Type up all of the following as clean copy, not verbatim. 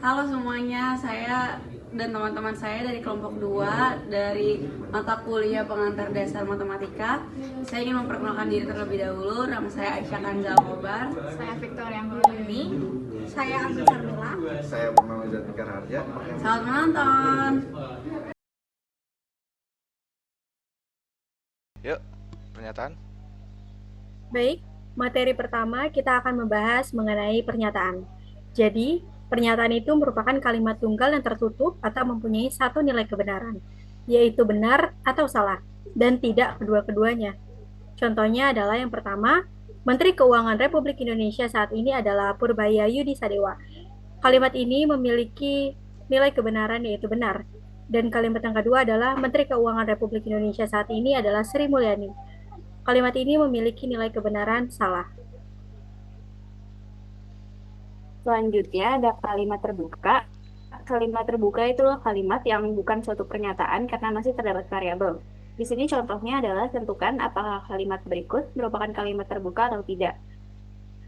Halo semuanya, saya dan teman-teman saya dari kelompok 2 dari mata kuliah pengantar dasar matematika. Saya ingin memperkenalkan diri terlebih dahulu. Nama saya Aisyah Kanza Kobar. Saya Victoria Anggreni. Saya Agus Sarmila. Saya Purnama Jatika Harja. Selamat menonton. Yuk, pernyataan. Baik, materi pertama kita akan membahas mengenai pernyataan. Jadi, pernyataan itu merupakan kalimat tunggal yang tertutup atau mempunyai satu nilai kebenaran, yaitu benar atau salah, dan tidak kedua-keduanya. Contohnya adalah yang pertama, Menteri Keuangan Republik Indonesia saat ini adalah Purbaya Yudi Sadewa. Kalimat ini memiliki nilai kebenaran yaitu benar. Dan kalimat yang kedua adalah Menteri Keuangan Republik Indonesia saat ini adalah Sri Mulyani. Kalimat ini memiliki nilai kebenaran salah. Selanjutnya ada kalimat terbuka. Kalimat terbuka itu kalimat yang bukan suatu pernyataan karena masih terdapat variabel. Di sini contohnya adalah tentukan apakah kalimat berikut merupakan kalimat terbuka atau tidak,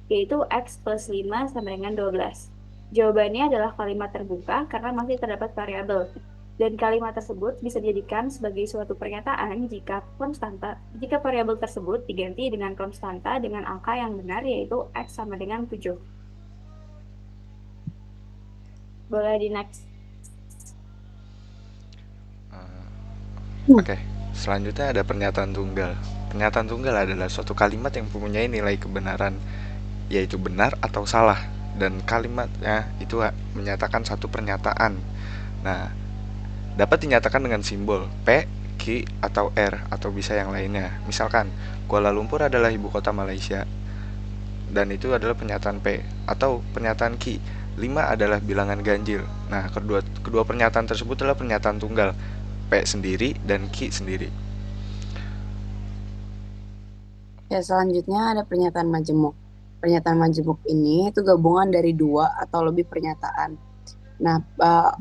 yaitu X plus 5 sama dengan 12. Jawabannya adalah kalimat terbuka karena masih terdapat variabel. Dan kalimat tersebut bisa dijadikan sebagai suatu pernyataan jika variabel tersebut diganti dengan konstanta dengan angka yang benar yaitu X sama dengan 7. Boleh di next. Oke, selanjutnya ada pernyataan tunggal. Pernyataan tunggal adalah suatu kalimat yang mempunyai nilai kebenaran, yaitu benar atau salah, dan kalimatnya itu menyatakan satu pernyataan. Nah, dapat dinyatakan dengan simbol P, Q, atau R, atau bisa yang lainnya. Misalkan, Kuala Lumpur adalah ibu kota Malaysia, dan itu adalah pernyataan P, atau pernyataan Q. 5 adalah bilangan ganjil. Nah, kedua pernyataan tersebut adalah pernyataan tunggal, P sendiri dan Q sendiri. Ya, selanjutnya ada pernyataan majemuk. Pernyataan majemuk ini itu gabungan dari dua atau lebih pernyataan. Nah,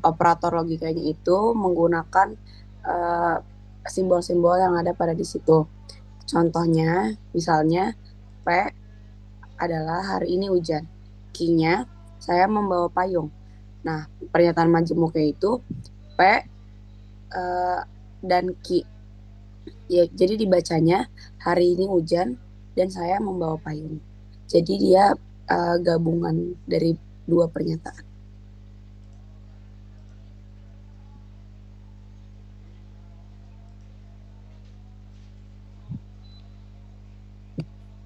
operator logikanya itu menggunakan simbol-simbol yang ada pada di situ. Contohnya, misalnya P adalah hari ini hujan. Q-nya saya membawa payung. Nah, pernyataan majemuknya itu P dan Q. Ya, jadi dibacanya hari ini hujan dan saya membawa payung. Jadi dia gabungan dari dua pernyataan.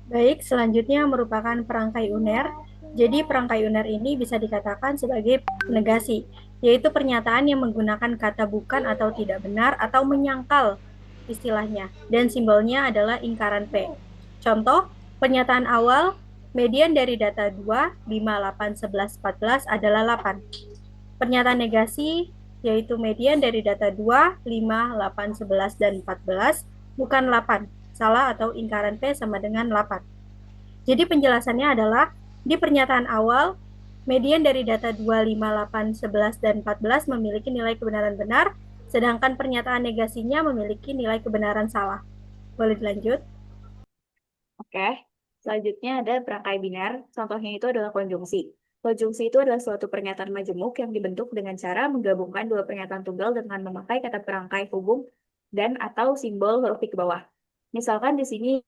Baik, selanjutnya merupakan perangkai uner. Jadi perangkai uner ini bisa dikatakan sebagai negasi, yaitu pernyataan yang menggunakan kata bukan atau tidak benar atau menyangkal istilahnya. Dan simbolnya adalah lingkaran P. Contoh, pernyataan awal, median dari data 2, 5, 8, 11, 14 adalah 8. Pernyataan negasi, yaitu median dari data 2, 5, 8, 11, dan 14, bukan 8. Salah atau lingkaran P sama dengan 8. Jadi penjelasannya adalah di pernyataan awal, median dari data 2, 5, 8, 11, dan 14 memiliki nilai kebenaran benar, sedangkan pernyataan negasinya memiliki nilai kebenaran salah. Boleh dilanjut? Oke, selanjutnya ada perangkai biner. Contohnya itu adalah konjungsi. Konjungsi itu adalah suatu pernyataan majemuk yang dibentuk dengan cara menggabungkan dua pernyataan tunggal dengan memakai kata perangkai hubung dan atau simbol huruf di ke bawah. Misalkan di sini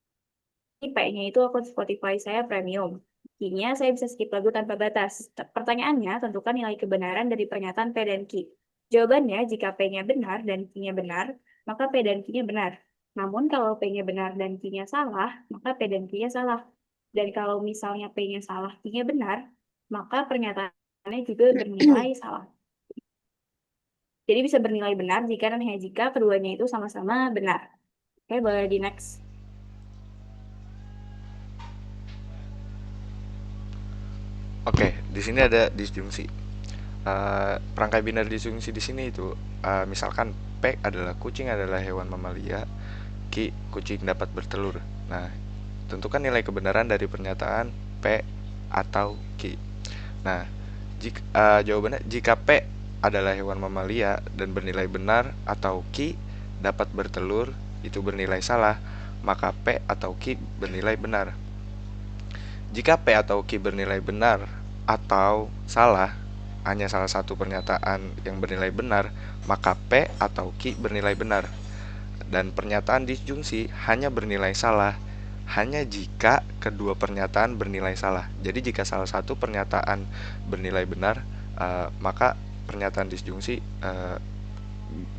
P-nya itu akun Spotify saya premium. Q-nya saya bisa skip lagu tanpa batas. Pertanyaannya, tentukan nilai kebenaran dari pernyataan P dan Q. Jawabannya, jika P-nya benar dan Q-nya benar, maka P dan Q-nya benar. Namun kalau P-nya benar dan Q-nya salah, maka P dan Q-nya salah. Dan kalau misalnya P-nya salah, Q-nya benar, maka pernyataannya juga bernilai salah. Jadi bisa bernilai benar jika keduanya itu sama-sama benar. Oke, boleh di next. Oke, di sini ada disjungsi. Perangkai biner disjungsi di sini itu, misalkan P adalah kucing adalah hewan mamalia, Q kucing dapat bertelur. Nah, tentukan nilai kebenaran dari pernyataan P atau Q. Nah, jawabannya jika P adalah hewan mamalia dan bernilai benar atau Q dapat bertelur itu bernilai salah, maka P atau Q bernilai benar. Jika P atau Q bernilai benar atau salah, hanya salah satu pernyataan yang bernilai benar, maka P atau Q bernilai benar. Dan pernyataan disjungsi hanya bernilai salah hanya jika kedua pernyataan bernilai salah. Jadi jika salah satu pernyataan bernilai benar, maka pernyataan disjungsi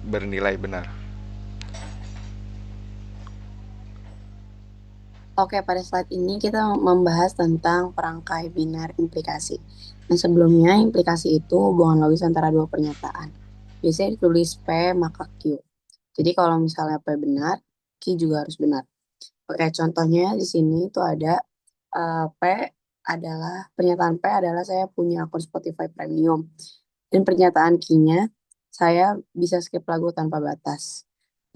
bernilai benar. Oke, pada slide ini kita membahas tentang perangkai biner implikasi. Nah, sebelumnya implikasi itu hubungan logis antara dua pernyataan. Biasanya ditulis P maka Q. Jadi kalau misalnya P benar, Q juga harus benar. Oke, contohnya di sini itu ada pernyataan P adalah saya punya akun Spotify Premium. Dan pernyataan Q-nya saya bisa skip lagu tanpa batas.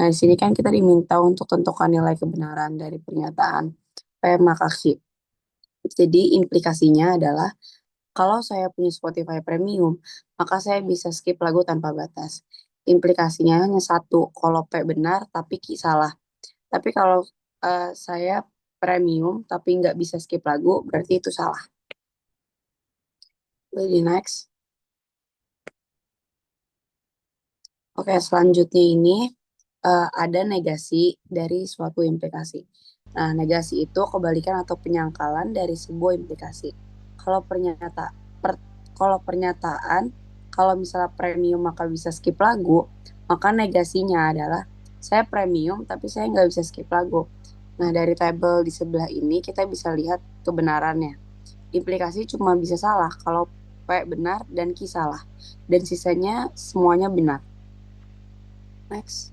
Nah, di sini kan kita diminta untuk tentukan nilai kebenaran dari pernyataan P maka Q. Jadi implikasinya adalah kalau saya punya Spotify Premium, maka saya bisa skip lagu tanpa batas. Implikasinya hanya satu, kalau P benar tapi Q salah. Tapi kalau saya premium tapi nggak bisa skip lagu, berarti itu salah. Jadi next. Oke, selanjutnya ini ada negasi dari suatu implikasi. Nah, negasi itu kebalikan atau penyangkalan dari sebuah implikasi. Kalau pernyataan, kalau misalnya premium maka bisa skip lagu, maka negasinya adalah saya premium tapi saya nggak bisa skip lagu. Nah, dari tabel di sebelah ini kita bisa lihat kebenarannya. Implikasi cuma bisa salah kalau P benar dan Q salah. Dan sisanya semuanya benar. Next.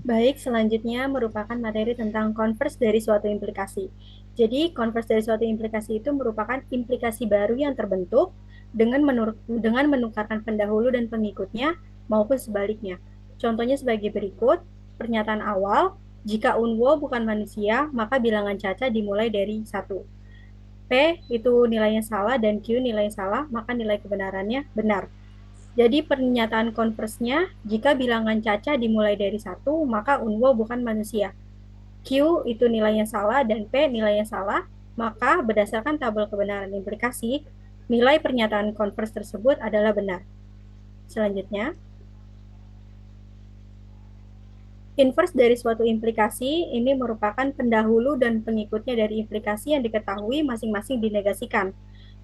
Baik, selanjutnya merupakan materi tentang converse dari suatu implikasi. Jadi, converse dari suatu implikasi itu merupakan implikasi baru yang terbentuk dengan menukarkan pendahulu dan pengikutnya maupun sebaliknya. Contohnya sebagai berikut, pernyataan awal, jika Unwo bukan manusia, maka bilangan Caca dimulai dari 1. P itu nilainya salah dan Q nilainya salah, maka nilai kebenarannya benar. Jadi pernyataan converse-nya, jika bilangan Caca dimulai dari 1, maka Unwo bukan manusia. Q itu nilainya salah dan P nilainya salah, maka berdasarkan tabel kebenaran implikasi, nilai pernyataan converse tersebut adalah benar. Selanjutnya, inverse dari suatu implikasi ini merupakan pendahulu dan pengikutnya dari implikasi yang diketahui masing-masing dinegasikan.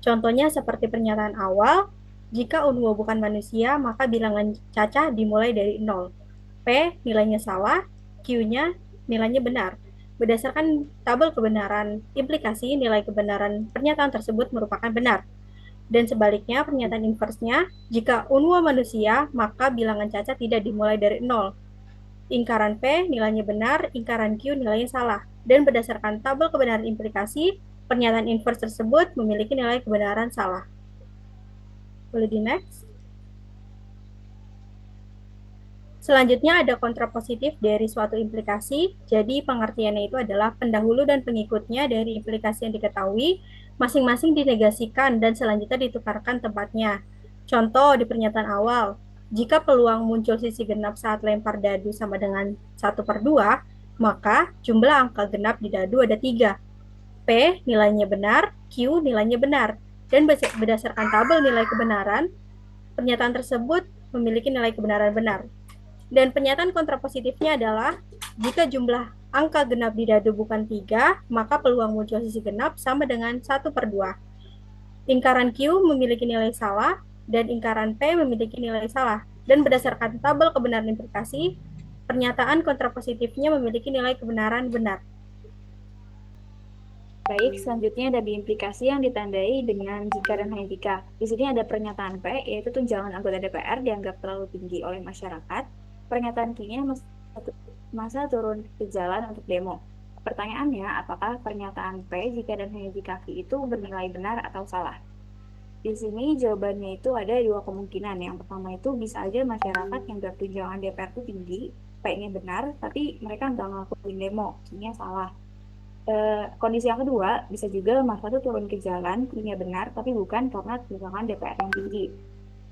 Contohnya seperti pernyataan awal, jika Unwo bukan manusia, maka bilangan Caca dimulai dari 0. P nilainya salah, Q-nya nilainya benar. Berdasarkan tabel kebenaran implikasi, nilai kebenaran pernyataan tersebut merupakan benar. Dan sebaliknya, pernyataan inverse-nya, jika Unwo manusia, maka bilangan Caca tidak dimulai dari 0. Ingkaran P nilainya benar, ingkaran Q nilainya salah. Dan berdasarkan tabel kebenaran implikasi, pernyataan inverse tersebut memiliki nilai kebenaran salah. Boleh di next. Selanjutnya ada kontrapositif dari suatu implikasi. Jadi pengertiannya itu adalah pendahulu dan pengikutnya dari implikasi yang diketahui masing-masing dinegasikan dan selanjutnya ditukarkan tempatnya. Contoh di pernyataan awal, jika peluang muncul sisi genap saat lempar dadu sama dengan 1/2, maka jumlah angka genap di dadu ada 3. P nilainya benar, Q nilainya benar. Dan berdasarkan tabel nilai kebenaran, pernyataan tersebut memiliki nilai kebenaran benar. Dan pernyataan kontrapositifnya adalah, jika jumlah angka genap di dadu bukan 3, maka peluang muncul sisi genap sama dengan 1/2. Ingkaran Q memiliki nilai salah, dan ingkaran P memiliki nilai salah. Dan berdasarkan tabel kebenaran implikasi, pernyataan kontrapositifnya memiliki nilai kebenaran benar. Baik, selanjutnya ada implikasi yang ditandai dengan jika dan hanya jika. Di sini ada pernyataan P, yaitu tunjangan anggota DPR dianggap terlalu tinggi oleh masyarakat. Pernyataan Q-nya masa turun ke jalan untuk demo. Pertanyaannya, apakah pernyataan P jika dan hanya jika Q itu bernilai benar atau salah? Di sini jawabannya itu ada dua kemungkinan. Yang pertama itu bisa aja masyarakat yang anggap tunjangan DPR itu tinggi, P-nya benar, tapi mereka nggak ngelakuin demo, Q-nya salah. Kondisi yang kedua, bisa juga masa itu turun ke jalan, Q-nya benar, tapi bukan karena tunjangan DPR yang tinggi,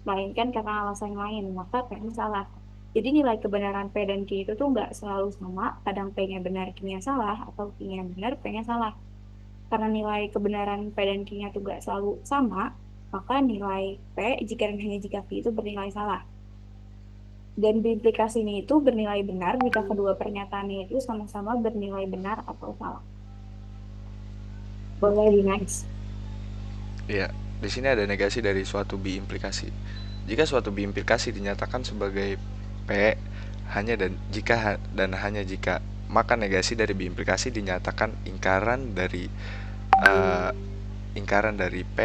melainkan karena alasan lain, maka P-nya salah. Jadi nilai kebenaran P dan Q itu tuh nggak selalu sama, kadang P-nya benar, Q-nya salah, atau Q-nya benar, P-nya salah. Karena nilai kebenaran P dan Q-nya itu gak selalu sama, maka nilai P jika dan hanya jika Q itu bernilai salah. Dan berimplikasinya itu bernilai benar jika kedua pernyataannya itu sama-sama bernilai benar atau salah. Boleh di next. Ya, di sini ada negasi dari suatu biimplikasi. Jika suatu biimplikasi dinyatakan sebagai P hanya dan jika dan hanya jika, maka negasi dari biimplikasi dinyatakan ingkaran dari P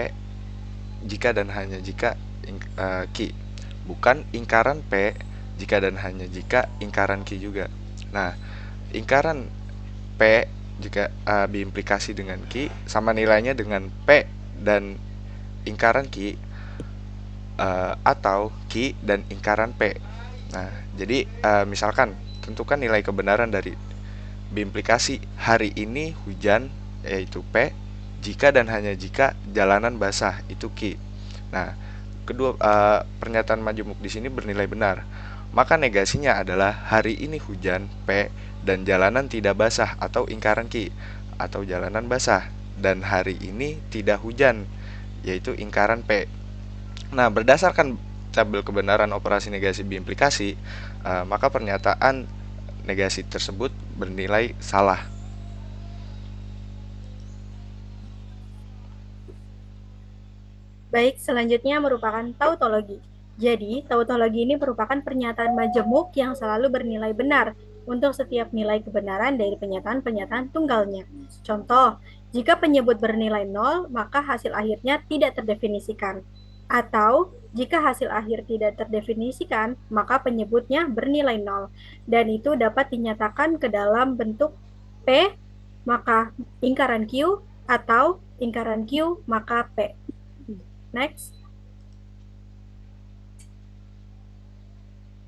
jika dan hanya jika Q, bukan ingkaran P jika dan hanya jika ingkaran Q juga. Nah, ingkaran P jika biimplikasi dengan Q sama nilainya dengan P dan ingkaran Q atau Q dan ingkaran P. Nah, jadi misalkan tentukan nilai kebenaran dari biimplikasi hari ini hujan yaitu P jika dan hanya jika jalanan basah itu Q. Nah, kedua pernyataan majemuk di sini bernilai benar. Maka negasinya adalah hari ini hujan P dan jalanan tidak basah atau ingkaran Q atau jalanan basah, dan hari ini tidak hujan yaitu ingkaran P. Nah, berdasarkan tabel kebenaran operasi negasi biimplikasi, maka pernyataan negasi tersebut bernilai salah. Baik, selanjutnya merupakan tautologi. Jadi, tautologi ini merupakan pernyataan majemuk yang selalu bernilai benar untuk setiap nilai kebenaran dari pernyataan-pernyataan tunggalnya. Contoh, jika penyebut bernilai 0, maka hasil akhirnya tidak terdefinisikan. Atau, jika hasil akhir tidak terdefinisikan, maka penyebutnya bernilai 0. Dan itu dapat dinyatakan ke dalam bentuk P, maka ingkaran Q, atau ingkaran Q, maka P. Next.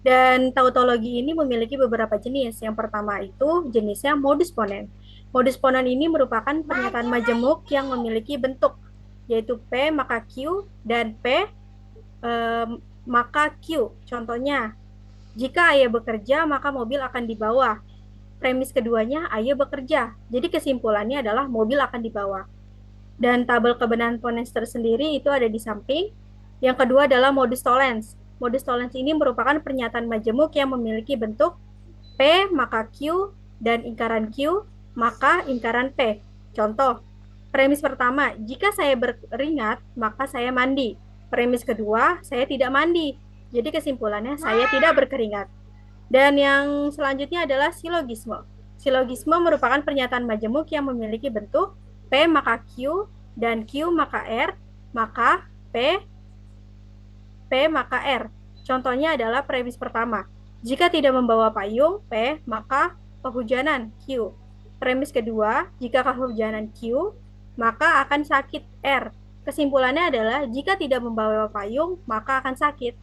Dan tautologi ini memiliki beberapa jenis. Yang pertama itu jenisnya modus ponens. Modus ponens ini merupakan pernyataan majemuk yang memiliki bentuk, yaitu P maka Q dan P maka Q. Contohnya, jika ayah bekerja maka mobil akan dibawa. Premis keduanya ayah bekerja. Jadi kesimpulannya adalah mobil akan dibawa. Dan tabel kebenaran ponens tersendiri itu ada di samping. Yang kedua adalah modus tollens. Modus tollens ini merupakan pernyataan majemuk yang memiliki bentuk P maka Q dan ingkaran Q maka ingkaran P. Contoh, premis pertama, jika saya berkeringat maka saya mandi. Premis kedua, saya tidak mandi. Jadi kesimpulannya saya tidak berkeringat. Dan yang selanjutnya adalah silogisme. Silogisme merupakan pernyataan majemuk yang memiliki bentuk P maka Q dan Q maka R, maka P maka R. Contohnya adalah premis pertama. Jika tidak membawa payung P, maka kehujanan Q. Premis kedua, jika kehujanan Q, maka akan sakit R. Kesimpulannya adalah jika tidak membawa payung, maka akan sakit.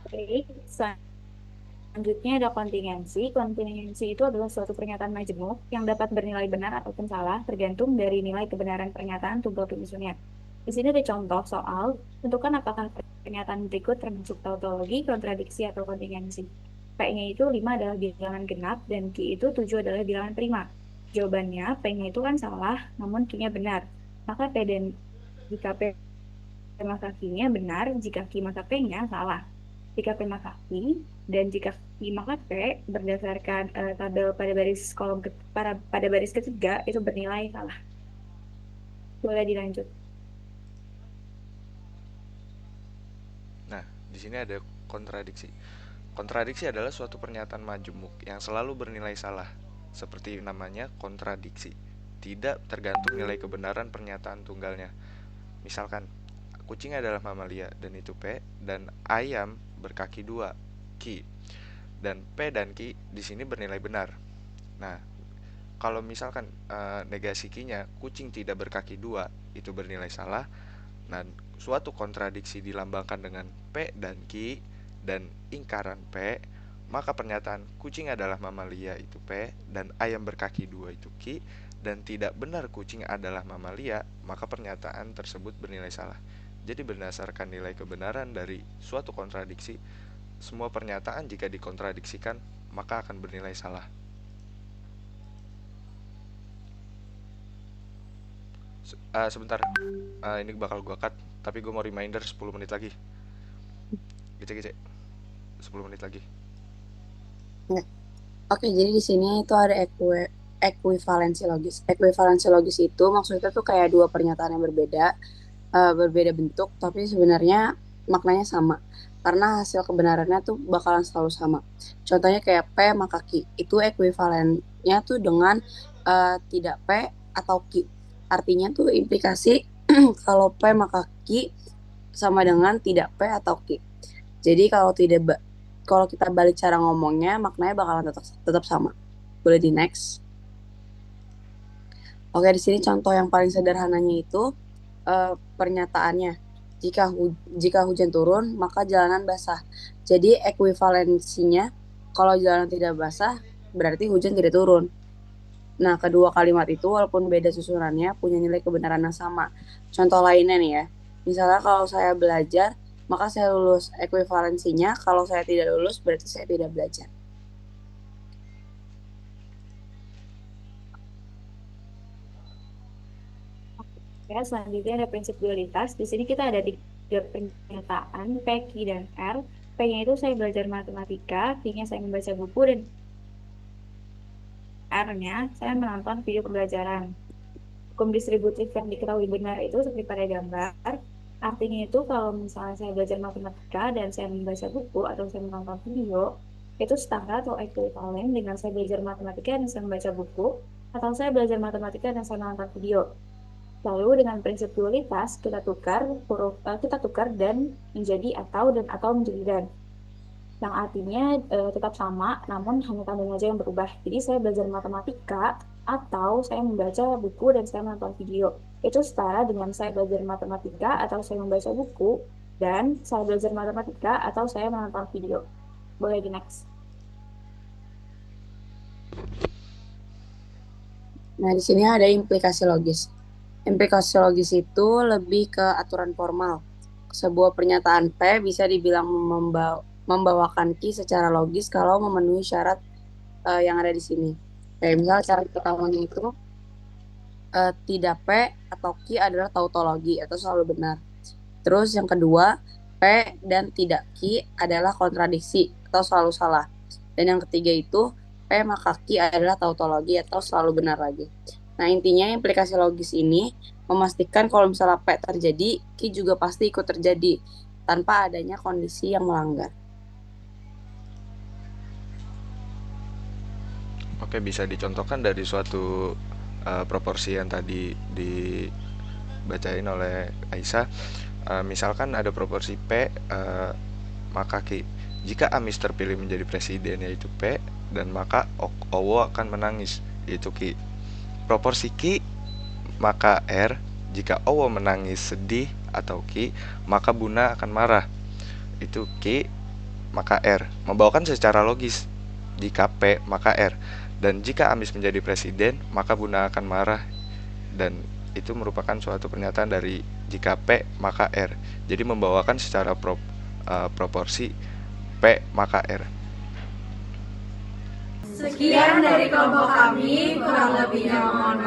Oke, selanjutnya ada kontingensi. Kontingensi itu adalah suatu pernyataan majemuk yang dapat bernilai benar ataupun salah tergantung dari nilai kebenaran pernyataan tunggal penyusunnya. Di sini ada contoh soal, tentukan apakah pernyataan berikut termasuk tautologi, kontradiksi, atau kontingensi. P-nya itu 5 adalah bilangan genap dan Q itu 7 adalah bilangan prima. Jawabannya P-nya itu kan salah, namun Q-nya benar. Maka jika P maka Q-nya benar, jika Q maka P-nya salah. Jika P maka Q dan jika Q maka P berdasarkan tabel pada baris pada baris ketiga itu bernilai salah. Boleh dilanjut. Nah, di sini ada kontradiksi. Kontradiksi adalah suatu pernyataan majemuk yang selalu bernilai salah, seperti namanya kontradiksi. Tidak tergantung nilai kebenaran pernyataan tunggalnya. Misalkan, kucing adalah mamalia dan itu P, dan ayam berkaki 2 Q. Dan P dan Q di sini bernilai benar. Nah, kalau misalkan negasi Q-nya kucing tidak berkaki 2 itu bernilai salah. Nah, suatu kontradiksi dilambangkan dengan P dan Q dan ingkaran P, maka pernyataan kucing adalah mamalia itu P dan ayam berkaki 2 itu Q, dan tidak benar kucing adalah mamalia, maka pernyataan tersebut bernilai salah. Jadi berdasarkan nilai kebenaran dari suatu kontradiksi, semua pernyataan jika dikontradiksikan maka akan bernilai salah. Sebentar, ini bakal gua cut, tapi gue mau reminder 10 menit lagi. Gitu, 10 menit lagi. Oke, jadi di sini itu ada ekuivalensi logis. Ekuivalensi logis itu maksudnya tuh kayak dua pernyataan yang berbeda bentuk, tapi sebenarnya maknanya sama. Karena hasil kebenarannya tuh bakalan selalu sama. Contohnya kayak P maka Q. Itu ekuivalennya tuh dengan tidak P atau Q. Artinya tuh implikasi kalau P maka Q sama dengan tidak P atau Q. Jadi kalau kita balik cara ngomongnya, maknanya bakalan tetap sama. Boleh di next. Oke, di sini contoh yang paling sederhananya itu pernyataannya. Jika hujan turun, maka jalanan basah. Jadi ekuivalensinya, kalau jalanan tidak basah, berarti hujan tidak turun. Nah, kedua kalimat itu walaupun beda susunannya, punya nilai kebenaran yang sama. Contoh lainnya nih ya. Misalnya kalau saya belajar, maka saya lulus. Ekuivalensinya, kalau saya tidak lulus, berarti saya tidak belajar. Ya, selanjutnya ada prinsip dualitas. Di sini kita ada 3 pernyataan, P, Q, dan R. P-nya itu saya belajar matematika, Q-nya saya membaca buku, dan R-nya saya menonton video pembelajaran. Hukum distributif yang diketahui benar itu seperti pada gambar. Artinya itu kalau misalnya saya belajar matematika dan saya membaca buku atau saya menonton video, itu setara atau ekuivalen dengan saya belajar matematika dan saya membaca buku, atau saya belajar matematika dan saya menonton video. Lalu dengan prinsip dualitas kita tukar dan menjadi atau menjadi dan. Yang artinya tetap sama, namun hanya tandanya aja yang berubah. Jadi saya belajar matematika atau saya membaca buku dan saya menonton video. Itu setara dengan saya belajar matematika atau saya membaca buku dan saya belajar matematika atau saya menonton video. Boleh di next. Nah, di sini ada implikasi logis. Implikasi logis itu lebih ke aturan formal. Sebuah pernyataan P bisa dibilang membawakan Q secara logis kalau memenuhi syarat yang ada di sini. Kayak misal syarat pertamanya itu tidak P atau Q adalah tautologi atau selalu benar. Terus yang kedua, P dan tidak Q adalah kontradiksi atau selalu salah. Dan yang ketiga itu P maka Q adalah tautologi atau selalu benar lagi. Nah, intinya implikasi logis ini memastikan kalau misalnya P terjadi, Q juga pasti ikut terjadi tanpa adanya kondisi yang melanggar. Oke, bisa dicontohkan dari suatu proporsi yang tadi dibacain oleh Aisyah. Misalkan ada proporsi P maka Q. Jika Amis terpilih menjadi presiden yaitu P, dan maka Owo akan menangis yaitu Q. Proporsi Q maka R. Jika Owo menangis sedih atau Q, maka Buna akan marah. Itu Q maka R. Membawakan secara logis. Jika P maka R. Dan jika Amis menjadi presiden, maka Buna akan marah. Dan itu merupakan suatu pernyataan dari jika P maka R. Jadi membawakan secara proporsi P maka R. Sekian dari kelompok kami, kurang lebihnya mohon